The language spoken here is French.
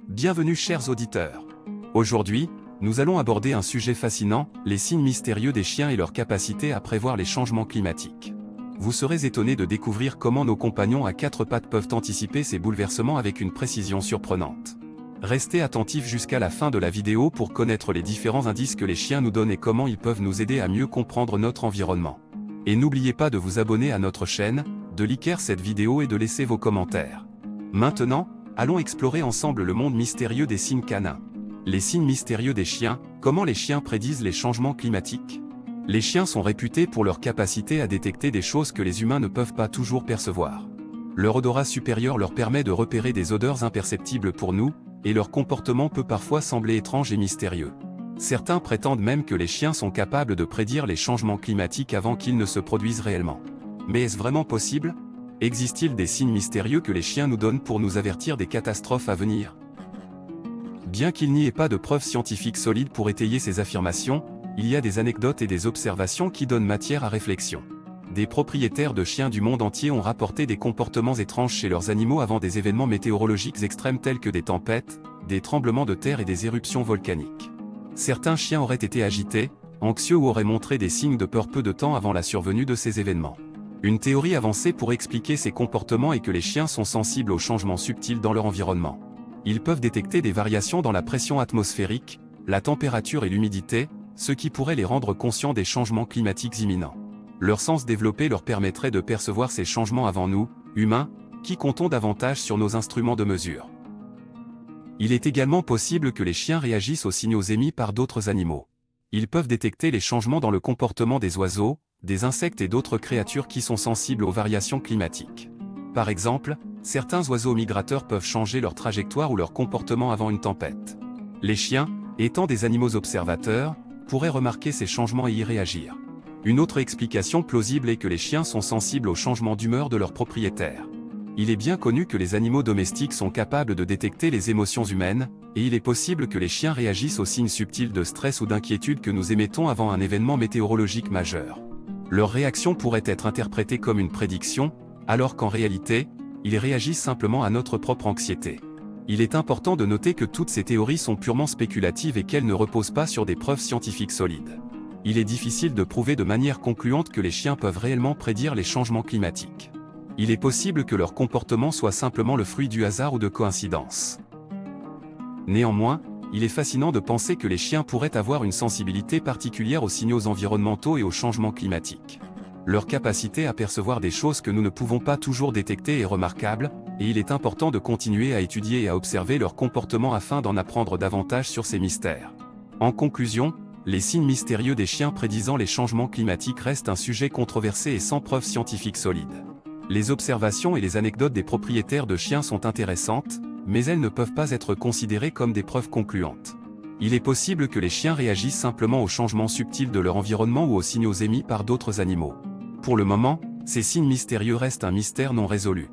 Bienvenue chers auditeurs. Aujourd'hui, nous allons aborder un sujet fascinant, les signes mystérieux des chiens et leur capacité à prévoir les changements climatiques. Vous serez étonnés de découvrir comment nos compagnons à quatre pattes peuvent anticiper ces bouleversements avec une précision surprenante. Restez attentifs jusqu'à la fin de la vidéo pour connaître les différents indices que les chiens nous donnent et comment ils peuvent nous aider à mieux comprendre notre environnement. Et n'oubliez pas de vous abonner à notre chaîne, de liker cette vidéo et de laisser vos commentaires. Maintenant, allons explorer ensemble le monde mystérieux des signes canins. Les signes mystérieux des chiens, comment les chiens prédisent les changements climatiques? Les chiens sont réputés pour leur capacité à détecter des choses que les humains ne peuvent pas toujours percevoir. Leur odorat supérieur leur permet de repérer des odeurs imperceptibles pour nous, et leur comportement peut parfois sembler étrange et mystérieux. Certains prétendent même que les chiens sont capables de prédire les changements climatiques avant qu'ils ne se produisent réellement. Mais est-ce vraiment possible? Existe-t-il des signes mystérieux que les chiens nous donnent pour nous avertir des catastrophes à venir? Bien qu'il n'y ait pas de preuves scientifiques solides pour étayer ces affirmations, il y a des anecdotes et des observations qui donnent matière à réflexion. Des propriétaires de chiens du monde entier ont rapporté des comportements étranges chez leurs animaux avant des événements météorologiques extrêmes tels que des tempêtes, des tremblements de terre et des éruptions volcaniques. Certains chiens auraient été agités, anxieux ou auraient montré des signes de peur peu de temps avant la survenue de ces événements. Une théorie avancée pour expliquer ces comportements est que les chiens sont sensibles aux changements subtils dans leur environnement. Ils peuvent détecter des variations dans la pression atmosphérique, la température et l'humidité, ce qui pourrait les rendre conscients des changements climatiques imminents. Leur sens développé leur permettrait de percevoir ces changements avant nous, humains, qui comptons davantage sur nos instruments de mesure. Il est également possible que les chiens réagissent aux signaux émis par d'autres animaux. Ils peuvent détecter les changements dans le comportement des oiseaux, des insectes et d'autres créatures qui sont sensibles aux variations climatiques. Par exemple, certains oiseaux migrateurs peuvent changer leur trajectoire ou leur comportement avant une tempête. Les chiens, étant des animaux observateurs, pourraient remarquer ces changements et y réagir. Une autre explication plausible est que les chiens sont sensibles aux changements d'humeur de leurs propriétaires. Il est bien connu que les animaux domestiques sont capables de détecter les émotions humaines, et il est possible que les chiens réagissent aux signes subtils de stress ou d'inquiétude que nous émettons avant un événement météorologique majeur. Leur réaction pourrait être interprétée comme une prédiction, alors qu'en réalité, ils réagissent simplement à notre propre anxiété. Il est important de noter que toutes ces théories sont purement spéculatives et qu'elles ne reposent pas sur des preuves scientifiques solides. Il est difficile de prouver de manière concluante que les chiens peuvent réellement prédire les changements climatiques. Il est possible que leur comportement soit simplement le fruit du hasard ou de coïncidences. Néanmoins, il est fascinant de penser que les chiens pourraient avoir une sensibilité particulière aux signaux environnementaux et aux changements climatiques. Leur capacité à percevoir des choses que nous ne pouvons pas toujours détecter est remarquable, et il est important de continuer à étudier et à observer leur comportement afin d'en apprendre davantage sur ces mystères. En conclusion, les signes mystérieux des chiens prédisant les changements climatiques restent un sujet controversé et sans preuves scientifiques solides. Les observations et les anecdotes des propriétaires de chiens sont intéressantes, mais elles ne peuvent pas être considérées comme des preuves concluantes. Il est possible que les chiens réagissent simplement aux changements subtils de leur environnement ou aux signaux émis par d'autres animaux. Pour le moment, ces signes mystérieux restent un mystère non résolu.